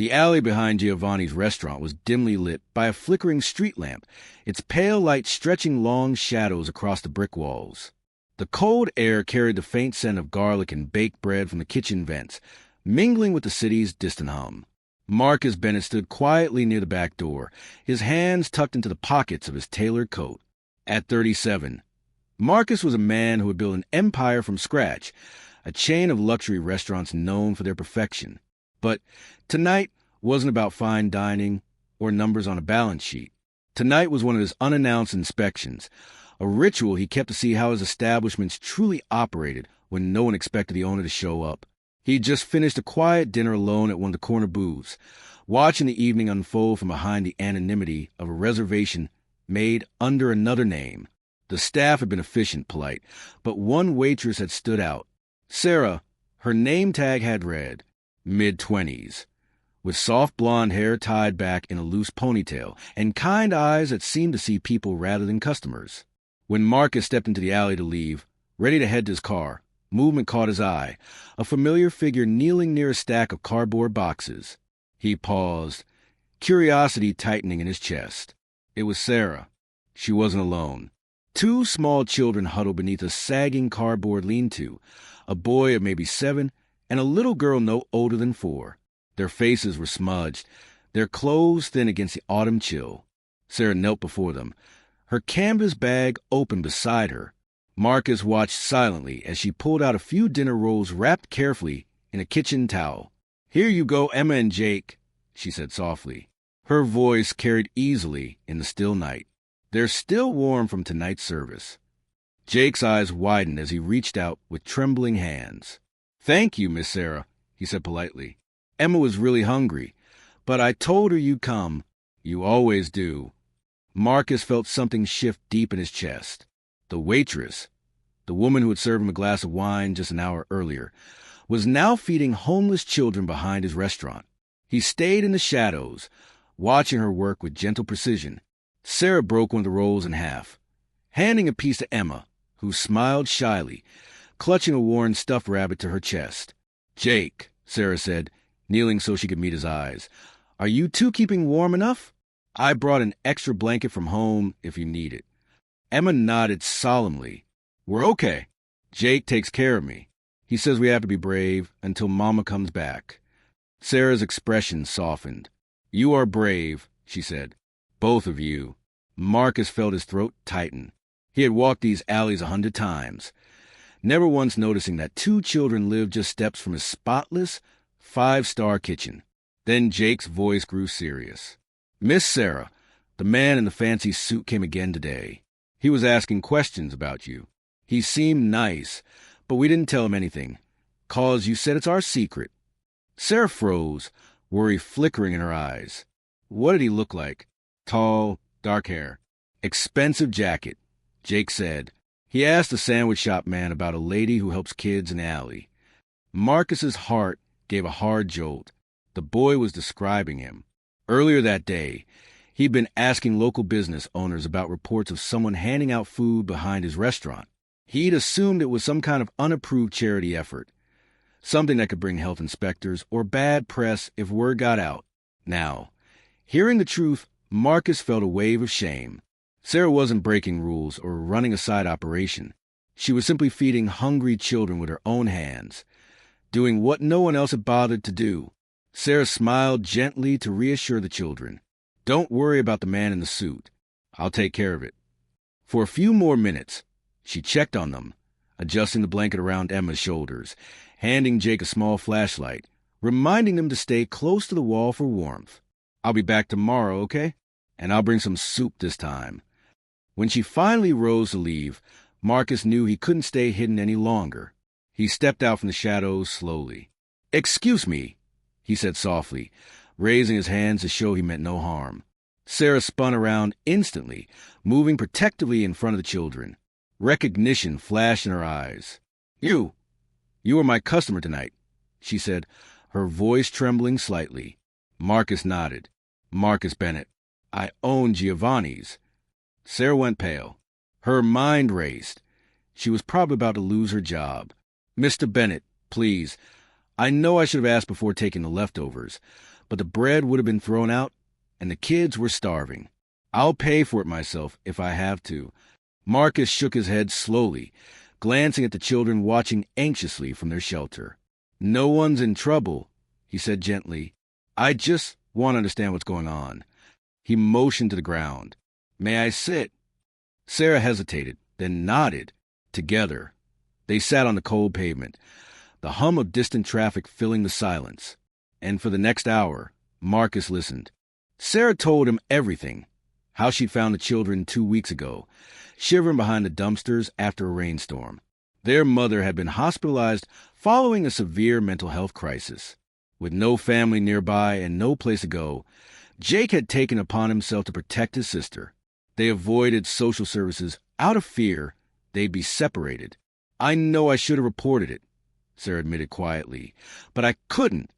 The alley behind Giovanni's restaurant was dimly lit by a flickering street lamp, its pale light stretching long shadows across the brick walls. The cold air carried the faint scent of garlic and baked bread from the kitchen vents, mingling with the city's distant hum. Marcus Bennett stood quietly near the back door, his hands tucked into the pockets of his tailored coat. At 37, Marcus was a man who had built an empire from scratch, a chain of luxury restaurants known for their perfection. But tonight wasn't about fine dining or numbers on a balance sheet. Tonight was one of his unannounced inspections, a ritual he kept to see how his establishments truly operated when no one expected the owner to show up. He'd just finished a quiet dinner alone at one of the corner booths, watching the evening unfold from behind the anonymity of a reservation made under another name. The staff had been efficient, polite, but one waitress had stood out. Sarah, her name tag had read, mid-20s, with soft blonde hair tied back in a loose ponytail and kind eyes that seemed to see people rather than customers. When Marcus stepped into the alley to leave, ready to head to his car, movement caught his eye, a familiar figure kneeling near a stack of cardboard boxes. He paused, curiosity tightening in his chest. It was Sarah. She wasn't alone. Two small children huddled beneath a sagging cardboard lean-to, a boy of maybe 7 and a little girl no older than 4. Their faces were smudged, their clothes thin against the autumn chill. Sarah knelt before them, her canvas bag open beside her. Marcus watched silently as she pulled out a few dinner rolls wrapped carefully in a kitchen towel. "Here you go, Emma and Jake," she said softly. Her voice carried easily in the still night. "They're still warm from tonight's service." Jake's eyes widened as he reached out with trembling hands. "Thank you, Miss Sarah," he said politely. "Emma was really hungry, but I told her you'd come. You always do." Marcus felt something shift deep in his chest. The waitress, the woman who had served him a glass of wine just an hour earlier, was now feeding homeless children behind his restaurant. He stayed in the shadows, watching her work with gentle precision. Sarah broke one of the rolls in half, handing a piece to Emma, who smiled shyly, clutching a worn stuffed rabbit to her chest. "Jake," Sarah said, kneeling so she could meet his eyes, "are you two keeping warm enough? I brought an extra blanket from home if you need it." Emma nodded solemnly. "We're okay. Jake takes care of me. He says we have to be brave until Mama comes back." Sarah's expression softened. "You are brave," she said. "Both of you." Marcus felt his throat tighten. He had walked these alleys 100 times, never once noticing that 2 children lived just steps from his spotless, 5-star kitchen. Then Jake's voice grew serious. "Miss Sarah, the man in the fancy suit came again today. He was asking questions about you. He seemed nice, but we didn't tell him anything, 'cause you said it's our secret." Sarah froze, worry flickering in her eyes. What did he look like? Tall, dark hair. "Expensive jacket," Jake said. He asked the sandwich shop man about a lady who helps kids in the alley. Marcus's heart gave a hard jolt. The boy was describing him. Earlier that day, he'd been asking local business owners about reports of someone handing out food behind his restaurant. He'd assumed it was some kind of unapproved charity effort, something that could bring health inspectors or bad press if word got out. Now, hearing the truth, Marcus felt a wave of shame. Sarah wasn't breaking rules or running a side operation. She was simply feeding hungry children with her own hands, doing what no one else had bothered to do. Sarah smiled gently to reassure the children. "Don't worry about the man in the suit. I'll take care of it." For a few more minutes, she checked on them, adjusting the blanket around Emma's shoulders, handing Jake a small flashlight, reminding them to stay close to the wall for warmth. "I'll be back tomorrow, okay? And I'll bring some soup this time." When she finally rose to leave, Marcus knew he couldn't stay hidden any longer. He stepped out from the shadows slowly. "Excuse me," he said softly, raising his hands to show he meant no harm. Sarah spun around instantly, moving protectively in front of the children. Recognition flashed in her eyes. You are my customer tonight," she said, her voice trembling slightly. Marcus nodded. "Marcus Bennett. I own Giovanni's." Sarah went pale. Her mind raced. She was probably about to lose her job. "Mr. Bennett, please. I know I should have asked before taking the leftovers, but the bread would have been thrown out, and the kids were starving. I'll pay for it myself if I have to. Marcus shook his head slowly, glancing at the children watching anxiously from their shelter. No one's in trouble, he said gently. I just want to understand what's going on. He motioned to the ground. May I sit? Sarah hesitated, then nodded. Together, they sat on the cold pavement, the hum of distant traffic filling the silence. And for the next hour, Marcus listened. Sarah told him everything. How she'd found the children 2 weeks ago, shivering behind the dumpsters after a rainstorm. Their mother had been hospitalized following a severe mental health crisis. With no family nearby and no place to go, Jake had taken upon himself to protect his sister. They avoided social services out of fear they'd be separated. I know I should have reported it, Sarah admitted quietly, but I couldn't.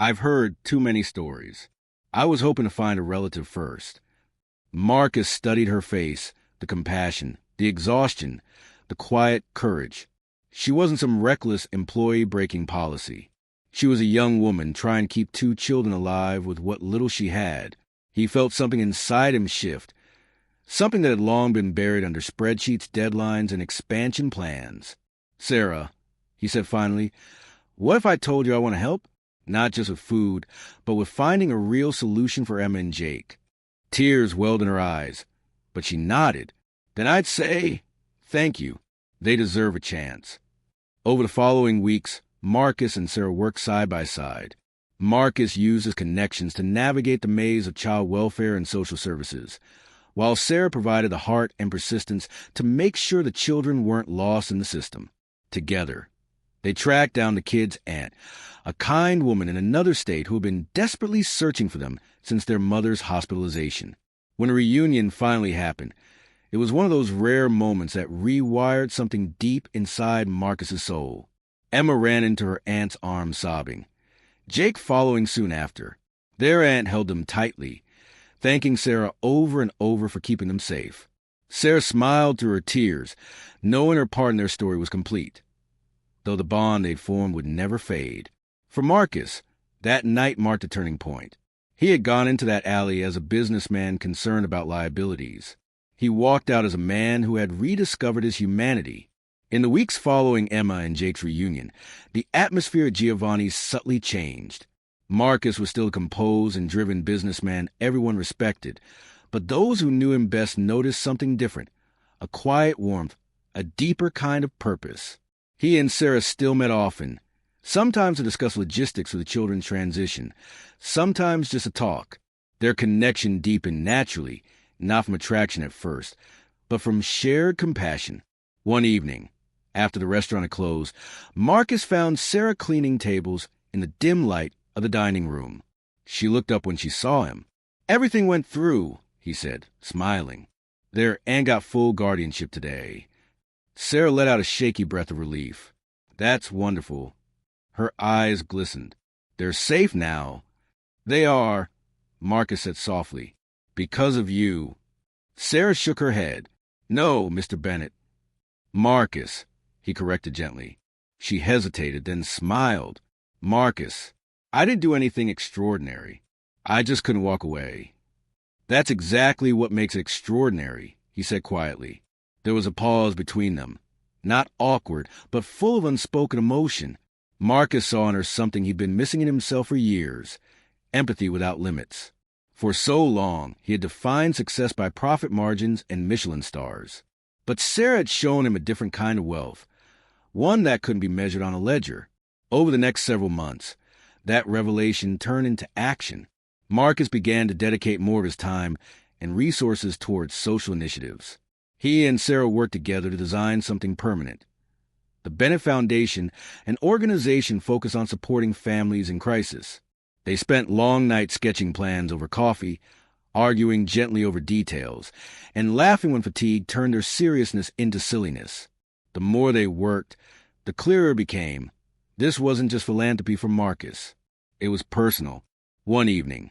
I've heard too many stories. I was hoping to find a relative first. Marcus studied her face, the compassion, the exhaustion, the quiet courage. She wasn't some reckless employee breaking policy. She was a young woman trying to keep 2 children alive with what little she had. He felt something inside him shift, something that had long been buried under spreadsheets, deadlines, and expansion plans. Sarah, he said finally, what if I told you I want to help? Not just with food, but with finding a real solution for Emma and Jake. Tears welled in her eyes, but she nodded. Then I'd say, thank you. They deserve a chance. Over the following weeks, Marcus and Sarah worked side by side. Marcus used his connections to navigate the maze of child welfare and social services, while Sarah provided the heart and persistence to make sure the children weren't lost in the system. Together, they tracked down the kids' aunt, a kind woman in another state who had been desperately searching for them since their mother's hospitalization. When a reunion finally happened, it was one of those rare moments that rewired something deep inside Marcus's soul. Emma ran into her aunt's arms sobbing, Jake following soon after. Their aunt held them tightly, thanking Sarah over and over for keeping them safe. Sarah smiled through her tears, knowing her part in their story was complete, though the bond they'd formed would never fade. For Marcus, that night marked a turning point. He had gone into that alley as a businessman concerned about liabilities. He walked out as a man who had rediscovered his humanity. In the weeks following Emma and Jake's reunion, the atmosphere at Giovanni's subtly changed. Marcus was still a composed and driven businessman everyone respected, but those who knew him best noticed something different, a quiet warmth, a deeper kind of purpose. He and Sarah still met often, sometimes to discuss logistics of the children's transition, sometimes just to talk. Their connection deepened naturally, not from attraction at first, but from shared compassion. One evening, after the restaurant had closed, Marcus found Sarah cleaning tables in the dim light of the dining room. She looked up when she saw him. Everything went through, he said, smiling. Their aunt got full guardianship today. Sarah let out a shaky breath of relief. That's wonderful. Her eyes glistened. They're safe now. They are, Marcus said softly. Because of you. Sarah shook her head. No, Mr. Bennett. Marcus, he corrected gently. She hesitated, then smiled. Marcus, I didn't do anything extraordinary. I just couldn't walk away. That's exactly what makes it extraordinary, he said quietly. There was a pause between them. Not awkward, but full of unspoken emotion. Marcus saw in her something he'd been missing in himself for years. Empathy without limits. For so long, he had defined success by profit margins and Michelin stars. But Sarah had shown him a different kind of wealth, one that couldn't be measured on a ledger. Over the next several months, that revelation turned into action. Marcus began to dedicate more of his time and resources towards social initiatives. He and Sarah worked together to design something permanent. The Bennett Foundation, an organization focused on supporting families in crisis. They spent long nights sketching plans over coffee, arguing gently over details, and laughing when fatigue turned their seriousness into silliness. The more they worked, the clearer it became. This wasn't just philanthropy for Marcus. It was personal. One evening,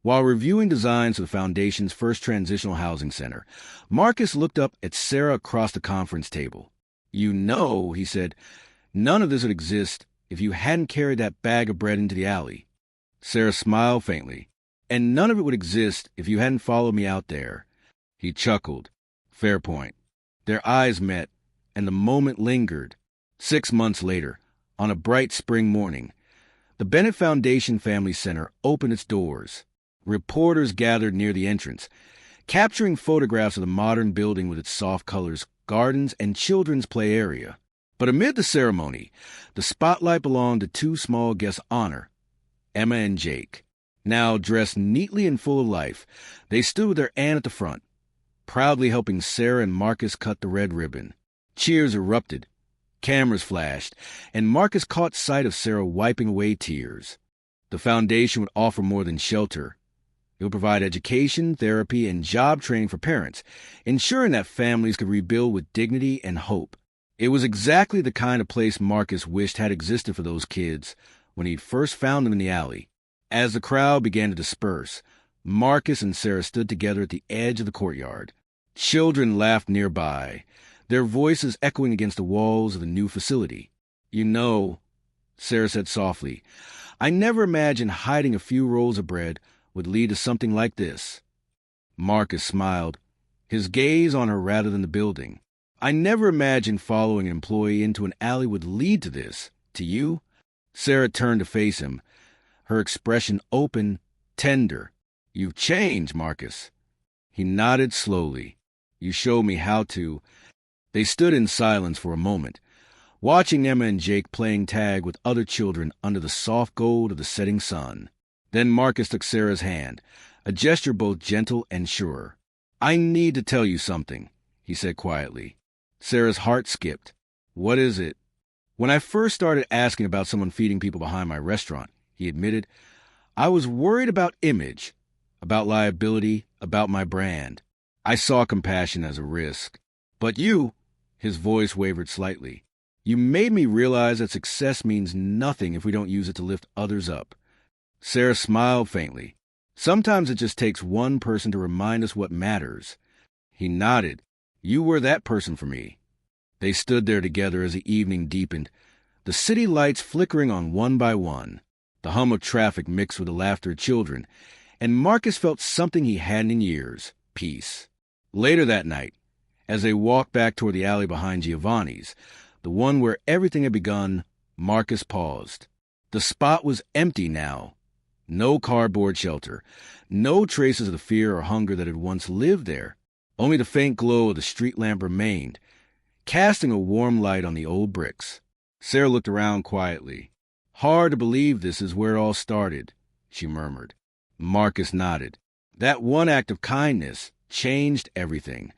while reviewing designs for the Foundation's first transitional housing center, Marcus looked up at Sarah across the conference table. You know, he said, none of this would exist if you hadn't carried that bag of bread into the alley. Sarah smiled faintly. "And none of it would exist if you hadn't followed me out there." He chuckled. "Fair point." Their eyes met, and the moment lingered. 6 months later, on a bright spring morning, the Bennett Foundation Family Center opened its doors. Reporters gathered near the entrance, capturing photographs of the modern building with its soft colors, gardens, and children's play area. But amid the ceremony, the spotlight belonged to two small guests of honor, Emma and Jake. Now dressed neatly and full of life, they stood with their aunt at the front, proudly helping Sarah and Marcus cut the red ribbon. Cheers erupted. Cameras flashed, and Marcus caught sight of Sarah wiping away tears. The foundation would offer more than shelter. It would provide education, therapy, and job training for parents, ensuring that families could rebuild with dignity and hope. It was exactly the kind of place Marcus wished had existed for those kids when he'd first found them in the alley. As the crowd began to disperse, Marcus and Sarah stood together at the edge of the courtyard. Children laughed nearby, their voices echoing against the walls of the new facility. "You know," Sarah said softly, "I never imagined hiding a few rolls of bread would lead to something like this." Marcus smiled, his gaze on her rather than the building. "I never imagined following an employee into an alley would lead to this. To you?" Sarah turned to face him, her expression open, tender. "You've changed, Marcus." He nodded slowly. "You showed me how to." They stood in silence for a moment, watching Emma and Jake playing tag with other children under the soft gold of the setting sun. Then Marcus took Sarah's hand, a gesture both gentle and sure. "I need to tell you something," he said quietly. Sarah's heart skipped. "What is it?" "When I first started asking about someone feeding people behind my restaurant," he admitted, "I was worried about image, about liability, about my brand. I saw compassion as a risk. But you," his voice wavered slightly, "you made me realize that success means nothing if we don't use it to lift others up." Sarah smiled faintly. "Sometimes it just takes one person to remind us what matters." He nodded. "You were that person for me." They stood there together as the evening deepened, the city lights flickering on one by one. The hum of traffic mixed with the laughter of children, and Marcus felt something he hadn't in years: peace. Later that night, as they walked back toward the alley behind Giovanni's, the one where everything had begun, Marcus paused. The spot was empty now. No cardboard shelter, no traces of the fear or hunger that had once lived there. Only the faint glow of the street lamp remained, casting a warm light on the old bricks. Sarah looked around quietly. "Hard to believe this is where it all started," she murmured. Marcus nodded. "That one act of kindness changed everything."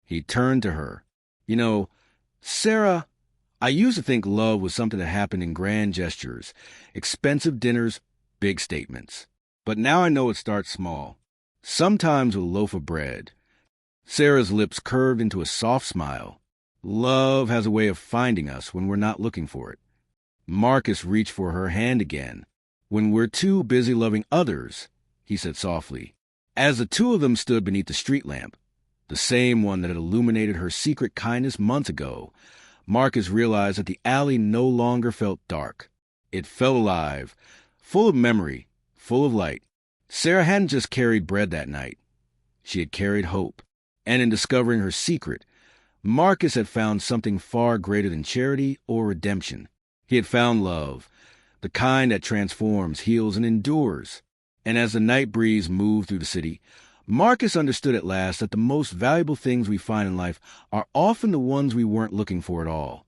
He turned to her. "You know, Sarah, I used to think love was something that happened in grand gestures, expensive dinners, big statements. But now I know it starts small. Sometimes with a loaf of bread." Sarah's lips curved into a soft smile. "Love has a way of finding us when we're not looking for it." Marcus reached for her hand again. "When we're too busy loving others," he said softly. As the two of them stood beneath the street lamp, the same one that had illuminated her secret kindness months ago, Marcus realized that the alley no longer felt dark. It felt alive, full of memory, full of light. Sarah hadn't just carried bread that night. She had carried hope. And in discovering her secret, Marcus had found something far greater than charity or redemption. He had found love, the kind that transforms, heals, and endures. And as the night breeze moved through the city, Marcus understood at last that the most valuable things we find in life are often the ones we weren't looking for at all.